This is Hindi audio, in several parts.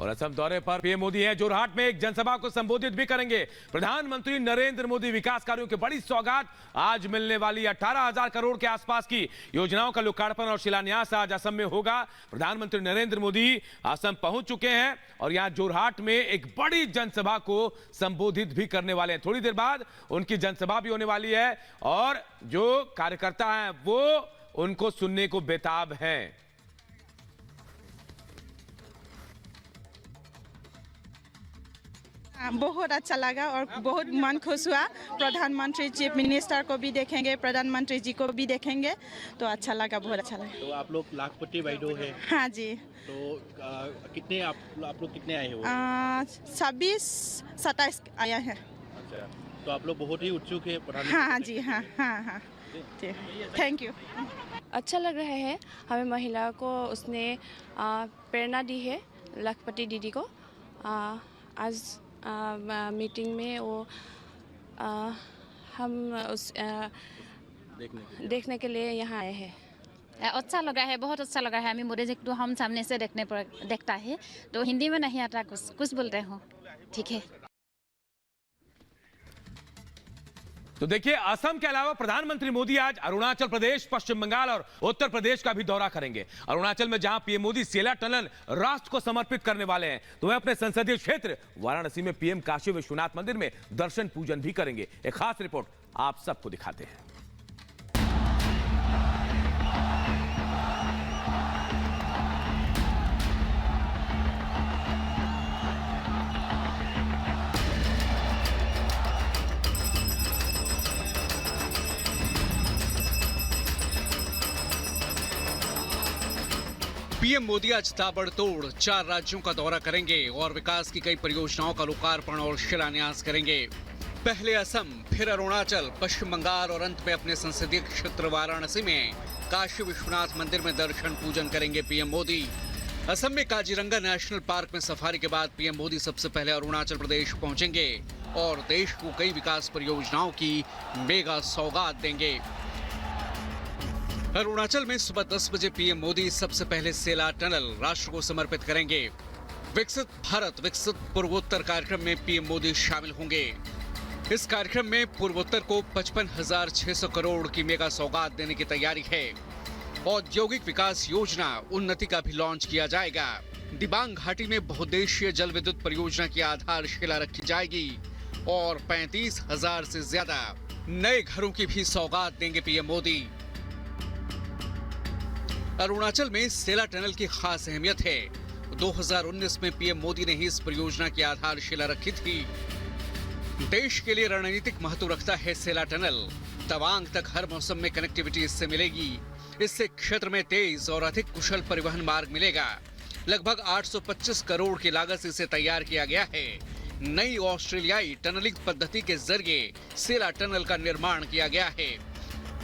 और असम दौरे पर पीएम मोदी हैं। जोरहाट में एक जनसभा को संबोधित भी करेंगे। प्रधानमंत्री नरेंद्र मोदी विकास कार्यों की बड़ी सौगात आज मिलने वाली 18,000 करोड़ के आसपास की योजनाओं का लोकार्पण और शिलान्यास आज असम में होगा। प्रधानमंत्री नरेंद्र मोदी असम पहुंच चुके हैं और यहां जोरहाट में एक बड़ी जनसभा को संबोधित भी करने वाले हैं। थोड़ी देर बाद उनकी जनसभा भी होने वाली है और जो कार्यकर्ता हैं वो उनको सुनने को बेताब हैं। बहुत अच्छा लगा और बहुत मन खुश हुआ। प्रधानमंत्री चीफ मिनिस्टर को भी देखेंगे, प्रधानमंत्री जी को भी देखेंगे, तो अच्छा लगा, बहुत अच्छा लगा। तो आप लोग लाखपति वाइडो है? हाँ जी। तो कितने आप लोग कितने आए हो? 26-27 आया है। अच्छा, तो आप लोग बहुत ही उत्सुक है? हाँ जी, हाँ हाँ हाँ, थैंक यू। अच्छा लग रहा है। हमें महिला को उसने प्रेरणा दी है, लाखपति दीदी को। आज मीटिंग में वो हम उस देखने के लिए यहाँ आए हैं। अच्छा लगा है, बहुत अच्छा लगा है। हमें मोदी जी को हम सामने से देखता है तो हिंदी में नहीं आता, कुछ बोलते हो, ठीक है। तो देखिए, असम के अलावा प्रधानमंत्री मोदी आज अरुणाचल प्रदेश, पश्चिम बंगाल और उत्तर प्रदेश का भी दौरा करेंगे। अरुणाचल में जहां पीएम मोदी सेला टनल राष्ट्र को समर्पित करने वाले हैं, तो वह अपने संसदीय क्षेत्र वाराणसी में पीएम काशी विश्वनाथ मंदिर में दर्शन पूजन भी करेंगे। एक खास रिपोर्ट आप सबको दिखाते हैं। पीएम मोदी आज ताबड़तोड़ 4 राज्यों का दौरा करेंगे और विकास की कई परियोजनाओं का लोकार्पण और शिलान्यास करेंगे। पहले असम, फिर अरुणाचल, पश्चिम बंगाल और अंत में अपने संसदीय क्षेत्र वाराणसी में काशी विश्वनाथ मंदिर में दर्शन पूजन करेंगे पीएम मोदी। असम में काजीरंगा नेशनल पार्क में सफारी के बाद पीएम मोदी सबसे पहले अरुणाचल प्रदेश पहुंचेंगे और देश को कई विकास परियोजनाओं की मेगा सौगात देंगे। अरुणाचल में सुबह 10 बजे पीएम मोदी सबसे पहले सेला टनल राष्ट्र को समर्पित करेंगे। विकसित भारत विकसित पूर्वोत्तर कार्यक्रम में पीएम मोदी शामिल होंगे। इस कार्यक्रम में पूर्वोत्तर को 55,600 करोड़ की मेगा सौगात देने की तैयारी है। औद्योगिक विकास योजना उन्नति का भी लॉन्च किया जाएगा। दिबांग घाटी में बहुउद्देशीय जल विद्युत परियोजना की आधारशिला रखी जाएगी और 35,000 से ज्यादा नए घरों की भी सौगात देंगे पीएम मोदी। अरुणाचल में सेला टनल की खास अहमियत है। 2019 में पीएम मोदी ने ही इस परियोजना की आधारशिला रखी थी। देश के लिए रणनीतिक महत्व रखता है सेला टनल। तवांग तक हर मौसम में कनेक्टिविटी इससे मिलेगी। इससे क्षेत्र में तेज और अधिक कुशल परिवहन मार्ग मिलेगा। लगभग 825 करोड़ की लागत से इसे तैयार किया गया है। नई ऑस्ट्रेलियाई टनलिंग पद्धति के जरिए सेला टनल का निर्माण किया गया है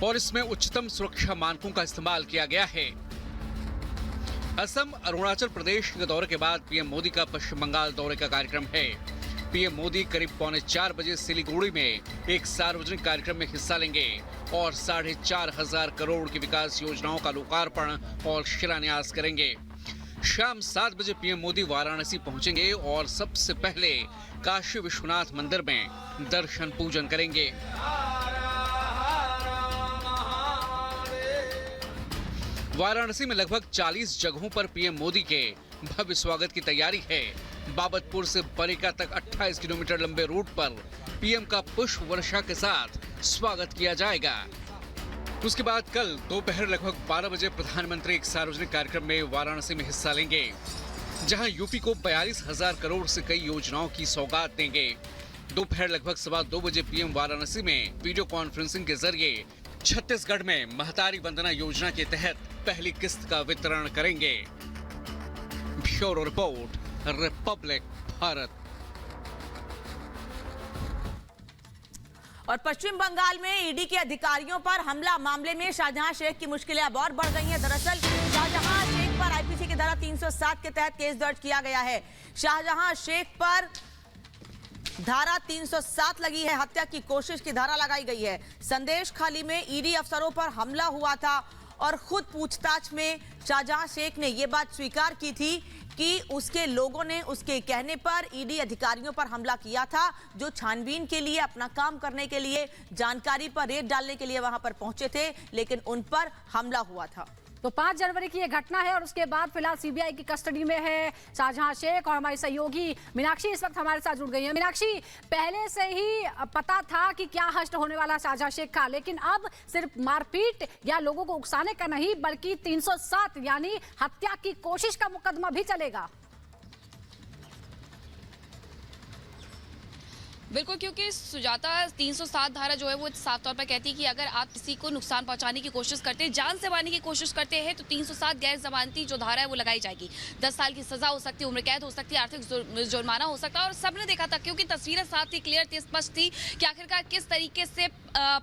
और इसमें उच्चतम सुरक्षा मानकों का इस्तेमाल किया गया है। असम, अरुणाचल प्रदेश के दौरे के बाद पीएम मोदी का पश्चिम बंगाल दौरे का कार्यक्रम है। पीएम मोदी करीब 3:45 बजे सिलीगुड़ी में एक सार्वजनिक कार्यक्रम में हिस्सा लेंगे और 4,500 करोड़ की विकास योजनाओं का लोकार्पण और शिलान्यास करेंगे। शाम 7 बजे पीएम मोदी वाराणसी पहुंचेंगे और सबसे पहले काशी विश्वनाथ मंदिर में दर्शन पूजन करेंगे। वाराणसी में लगभग 40 जगहों पर पीएम मोदी के भव्य स्वागत की तैयारी है। बाबतपुर से बरेका तक 28 किलोमीटर लंबे रूट पर पीएम का पुष्प वर्षा के साथ स्वागत किया जाएगा। उसके बाद कल दोपहर लगभग 12 बजे प्रधानमंत्री एक सार्वजनिक कार्यक्रम में वाराणसी में हिस्सा लेंगे, जहां यूपी को 42,000 करोड़ से कई योजनाओं की सौगात देंगे। दोपहर लगभग 2:15 बजे पीएम वाराणसी में वीडियो कॉन्फ्रेंसिंग के जरिए छत्तीसगढ़ में महतारी वंदना योजना के तहत पहली किस्त का वितरण करेंगे। Bureau report, Republic Bharat. और पश्चिम बंगाल में ईडी के अधिकारियों पर हमला मामले में शाहजहां शेख की मुश्किलें अब और बढ़ गई हैं। दरअसल शाहजहां शेख पर आईपीसी की धारा 307 के तहत केस दर्ज किया गया है। शाहजहां शेख पर धारा 307 लगी है, हत्या की कोशिश की धारा लगाई गई है। संदेश खाली में ईडी अफसरों पर हमला हुआ था और खुद पूछताछ में शाहजहां शेख ने यह बात स्वीकार की थी कि उसके लोगों ने उसके कहने पर ईडी अधिकारियों पर हमला किया था, जो छानबीन के लिए, अपना काम करने के लिए, जानकारी पर रेड डालने के लिए वहां पर पहुंचे थे, लेकिन उन पर हमला हुआ था। तो 5 जनवरी की ये घटना है और उसके बाद फिलहाल सीबीआई की कस्टडी में है शाहजहां शेख और हमारी सहयोगी मीनाक्षी इस वक्त हमारे साथ जुड़ गई है। मीनाक्षी, पहले से ही पता था कि क्या हश्र होने वाला शाहजहां शेख का, लेकिन अब सिर्फ मारपीट या लोगों को उकसाने का नहीं बल्कि 307 यानी हत्या की कोशिश का मुकदमा भी चलेगा। बिल्कुल, क्योंकि सुजाता 307 धारा जो है वो साफ तौर पर कहती है कि अगर आप किसी को नुकसान पहुंचाने की कोशिश करते हैं, जान से मारने की कोशिश करते हैं, तो 307 गैर जमानती जो धारा है वो लगाई जाएगी। 10 साल की सजा हो सकती है, उम्र कैद हो सकती है, आर्थिक जुर्माना हो सकता है। और सबने देखा था, क्योंकि तस्वीरें साफ थी, क्लियर थी, स्पष्ट थी कि आखिरकार किस तरीके से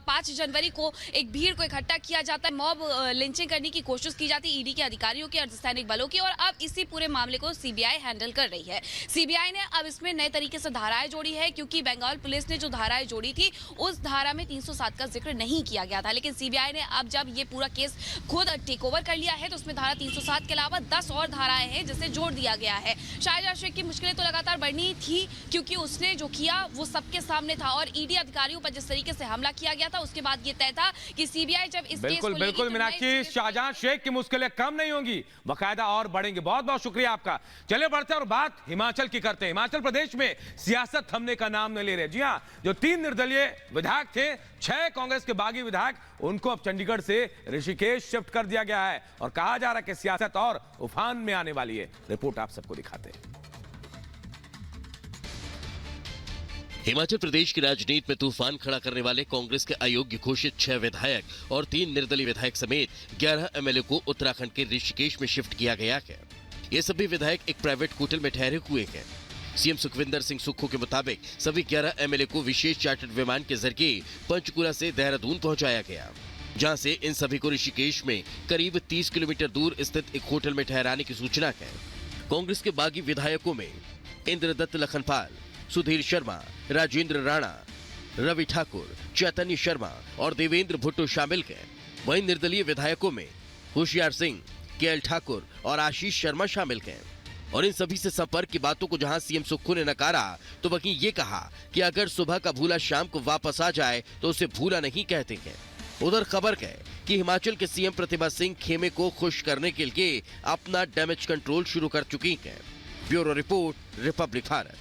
5 जनवरी को एक भीड़ को इकट्ठा किया जाता है, मॉब लिंचिंग करने की कोशिश की जाती है ईडी के अधिकारियों की, अर्धसैनिक बलों की। और अब इसी पूरे मामले को सीबीआई हैंडल कर रही है। सीबीआई ने अब इसमें नए तरीके से धाराएं जोड़ी है, क्योंकि बंगाल पुलिस ने जो धाराएं जोड़ी थी उस धारा में 307 का जिक्र नहीं किया गया था, लेकिन सीबीआई ने अब जब ये पूरा केस खुद टेक ओवर कर लिया है तो उसमें धारा 307 के अलावा 10 और धाराएं हैं जिसे जोड़ दिया गया है। शाहजहां शेख की मुश्किलें तो लगातार बढ़नी थी, क्योंकि उसने जो किया वो सबके सामने था और ईडी अधिकारियों पर जिस तरीके से हमला किया गया था उसके बाद ये तय था कि सीबीआई जब इस केस को लेगी, बिल्कुल मीनाक्षी, शाहजहां शेख की मुश्किलें कम नहीं होंगी, बाकायदा और बढ़ेंगे। बहुत बहुत शुक्रिया आपका। चलिए बढ़ते हैं और बात हिमाचल की करते हैं। हिमाचल प्रदेश में सियासत थमने का नाम नहीं ले रहे। जी हाँ, जो 3 निर्दलीय विधायक थे, 6 कांग्रेस के बागी विधायक, उनको अब चंडीगढ़ से ऋषिकेश शिफ्ट कर दिया गया है और कहा जा रहा है कि सियासत और उफान में आने वाली है। रिपोर्ट आप सबको दिखाते हैं। हिमाचल प्रदेश की राजनीति में तूफान खड़ा करने वाले कांग्रेस के अयोग्य घोषित 6 विधायक और 3 निर्दलीय विधायक समेत 11 एमएलए को उत्तराखंड के ऋषिकेश में शिफ्ट किया गया है। ये सभी विधायक एक प्राइवेट होटल में ठहरे हुए हैं। सीएम सुखविंदर सिंह सुक्खू के मुताबिक सभी 11 एमएलए को विशेष चार्टर्ड विमान के जरिए पंचकुला से देहरादून पहुंचाया गया, जहां से इन सभी को ऋषिकेश में करीब 30 किलोमीटर दूर स्थित एक होटल में ठहराने की सूचना है। कांग्रेस के बागी विधायकों में इंद्रदत्त लखनपाल, सुधीर शर्मा, राजेंद्र राणा, रवि ठाकुर, चैतन्य शर्मा और देवेंद्र भुट्टो शामिल हैं। वहीं निर्दलीय विधायकों में होशियार सिंह, केएल ठाकुर और आशीष शर्मा शामिल हैं। और इन सभी से संपर्क की बातों को जहां सीएम सुक्खू ने नकारा, तो वहीं ये कहा कि अगर सुबह का भूला शाम को वापस आ जाए तो उसे भूला नहीं कहते हैं। उधर खबर है कि हिमाचल के सीएम प्रतिभा सिंह खेमे को खुश करने के लिए अपना डैमेज कंट्रोल शुरू कर चुकी हैं। Bureau report, Republic Bharat.